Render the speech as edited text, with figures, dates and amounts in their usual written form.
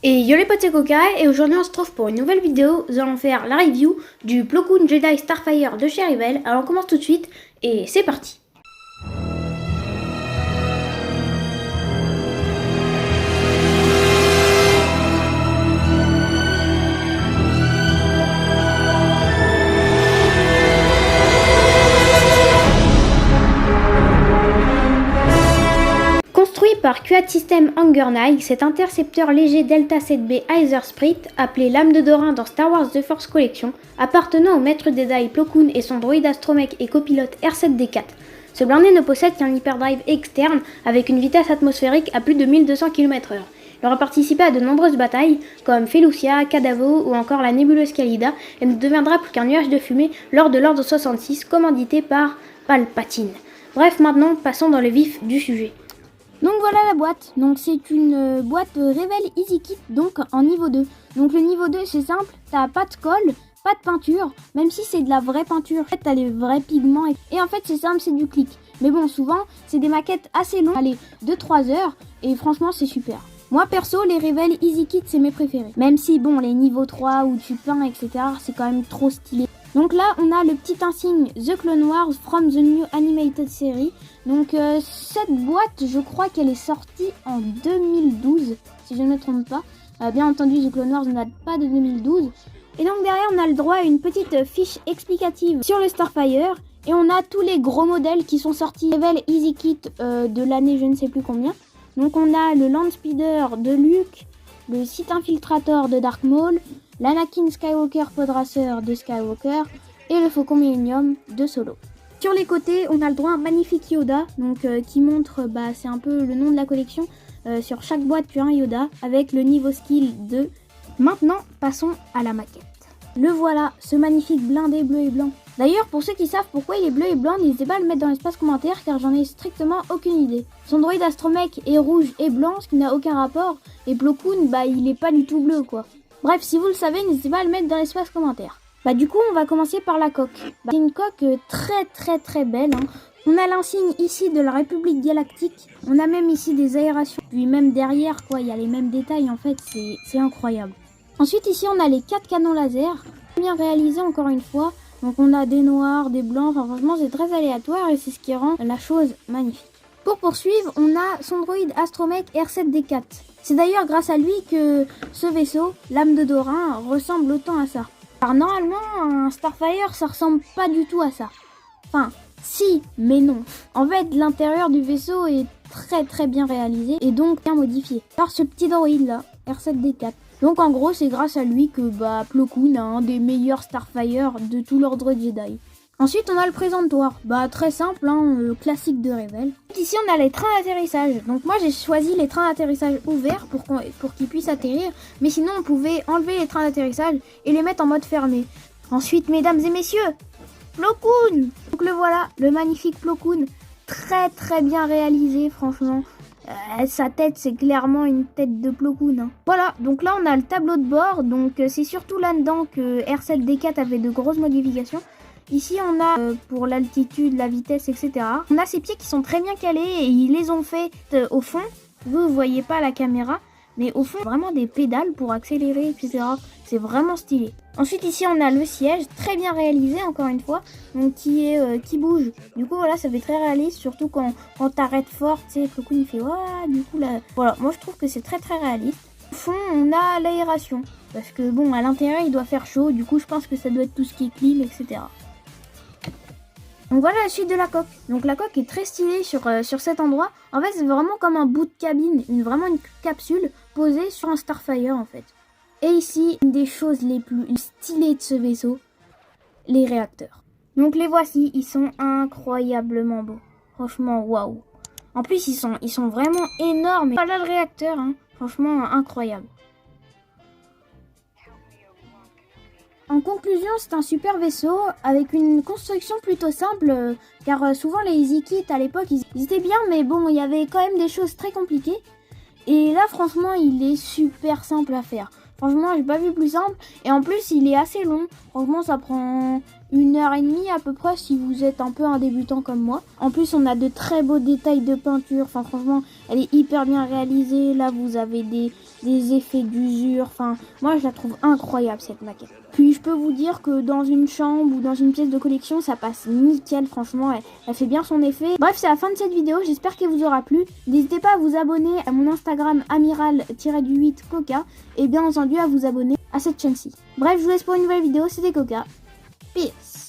Et yo les potes, c'est Coca et aujourd'hui on se trouve pour une nouvelle vidéo. Nous allons faire la review du Plo Koon Jedi Starfire de chez Revell. Alors on commence tout de suite et c'est parti. Construit par QAT System Hunger-Knight, cet intercepteur léger Delta 7B Aether Spirit, appelé Lame de Dorin dans Star Wars The Force Collection, appartenant au maître Jedi Plo Koon et son droïde astromech et copilote R7D4. Ce blindé ne possède qu'un hyperdrive externe avec une vitesse atmosphérique à plus de 1200 km/h. Il aura participé à de nombreuses batailles, comme Felucia, Kadavo ou encore la nébuleuse Khalida, et ne deviendra plus qu'un nuage de fumée lors de l'Ordre 66, commandité par Palpatine. Bref, maintenant, passons dans le vif du sujet. Donc voilà la boîte, donc c'est une boîte Revell Easy Kit, donc en niveau 2. Donc le niveau 2 c'est simple, t'as pas de colle, pas de peinture, même si c'est de la vraie peinture, en fait t'as les vrais pigments et en fait c'est simple, c'est du clic. Mais bon, souvent c'est des maquettes assez longues, allez 2-3 heures et franchement c'est super. Moi perso, les Revell Easy Kit c'est mes préférés, même si bon les niveaux 3 où tu peins etc c'est quand même trop stylé. Donc là, on a le petit insigne The Clone Wars from the New Animated Series. Donc cette boîte, je crois qu'elle est sortie en 2012, si je ne me trompe pas. Bien entendu, The Clone Wars ne date pas de 2012. Et donc derrière, on a le droit à une petite fiche explicative sur le Starfire. Et on a tous les gros modèles qui sont sortis. Revell Easy Kit de l'année je ne sais plus combien. Donc on a le Land Speeder de Luke, le Sith Infiltrator de Darth Maul, l'Anakin Skywalker Podracer de Skywalker et le Faucon Millennium de Solo. Sur les côtés, on a le droit à un magnifique Yoda, donc qui montre, c'est un peu le nom de la collection. Sur chaque boîte, tu as un Yoda avec le niveau skill 2. Maintenant, passons à la maquette. Le voilà, ce magnifique blindé bleu et blanc. D'ailleurs, pour ceux qui savent pourquoi il est bleu et blanc, n'hésitez pas à le mettre dans l'espace commentaire car j'en ai strictement aucune idée. Son droïde astromech est rouge et blanc, ce qui n'a aucun rapport, et Plo Koon, il est pas du tout bleu quoi. Bref, si vous le savez, n'hésitez pas à le mettre dans l'espace commentaire. Du coup, on va commencer par la coque. C'est une coque très belle. On a l'insigne ici de la République Galactique. On a même ici des aérations. Puis même derrière, il y a les mêmes détails. En fait, c'est incroyable. Ensuite, ici, on a les 4 canons laser. Bien réalisés encore une fois. Donc, on a des noirs, des blancs. Enfin, franchement, c'est très aléatoire et c'est ce qui rend la chose magnifique. Pour poursuivre, on a son droïde astromech R7D4. C'est d'ailleurs grâce à lui que ce vaisseau, Lame de Dorin, ressemble autant à ça. Alors normalement, un Starfire, ça ressemble pas du tout à ça. Enfin, si, mais non. En fait, l'intérieur du vaisseau est très bien réalisé et donc bien modifié par ce petit droïde là, R7D4. Donc en gros, c'est grâce à lui que Plo Koon a un des meilleurs Starfire de tout l'ordre Jedi. Ensuite, on a le présentoir. Très simple, classique de Revell. Ici, on a les trains d'atterrissage. Donc moi, j'ai choisi les trains d'atterrissage ouverts pour qu'ils puissent atterrir. Mais sinon, on pouvait enlever les trains d'atterrissage et les mettre en mode fermé. Ensuite, mesdames et messieurs, Plo Koon. Donc le voilà, le magnifique Plo Koon. Très bien réalisé, franchement. Sa tête, c'est clairement une tête de Plo Koon. Voilà, donc là, on a le tableau de bord. Donc c'est surtout là-dedans que R7D4 avait de grosses modifications. Ici, on a pour l'altitude, la vitesse, etc. On a ces pieds qui sont très bien calés et ils les ont fait au fond. Vous ne voyez pas la caméra, mais au fond, vraiment des pédales pour accélérer, etc. C'est vraiment stylé. Ensuite, ici, on a le siège, très bien réalisé, encore une fois, donc qui bouge. Du coup, voilà, ça fait très réaliste, surtout quand t'arrêtes fort, tu sais, Plo Koon, il fait ouah, du coup, là, voilà, moi, je trouve que c'est très réaliste. Au fond, on a l'aération, parce que bon, à l'intérieur, il doit faire chaud, du coup, je pense que ça doit être tout ce qui est clim, etc. Donc voilà la suite de la coque. Donc la coque est très stylée sur cet endroit. En fait, c'est vraiment comme un bout de cabine, vraiment une capsule posée sur un Starfire en fait. Et ici, une des choses les plus stylées de ce vaisseau, les réacteurs. Donc les voici, ils sont incroyablement beaux. Franchement, waouh. En plus, ils sont vraiment énormes. Voilà le réacteur, franchement incroyable. En conclusion, c'est un super vaisseau avec une construction plutôt simple car souvent les Easy Kit à l'époque ils étaient bien mais bon il y avait quand même des choses très compliquées et là franchement il est super simple à faire. Franchement j'ai pas vu plus simple et en plus il est assez long. Franchement ça prend 1 heure et demie à peu près si vous êtes un peu un débutant comme moi. En plus, on a de très beaux détails de peinture. Enfin, franchement, elle est hyper bien réalisée. Là, vous avez des effets d'usure. Enfin, moi, je la trouve incroyable, cette maquette. Puis, je peux vous dire que dans une chambre ou dans une pièce de collection, ça passe nickel. Franchement, elle fait bien son effet. Bref, c'est la fin de cette vidéo. J'espère qu'elle vous aura plu. N'hésitez pas à vous abonner à mon Instagram amiral-du8coca et bien entendu à vous abonner à cette chaîne-ci. Bref, je vous laisse pour une nouvelle vidéo. C'était Coca. Peace.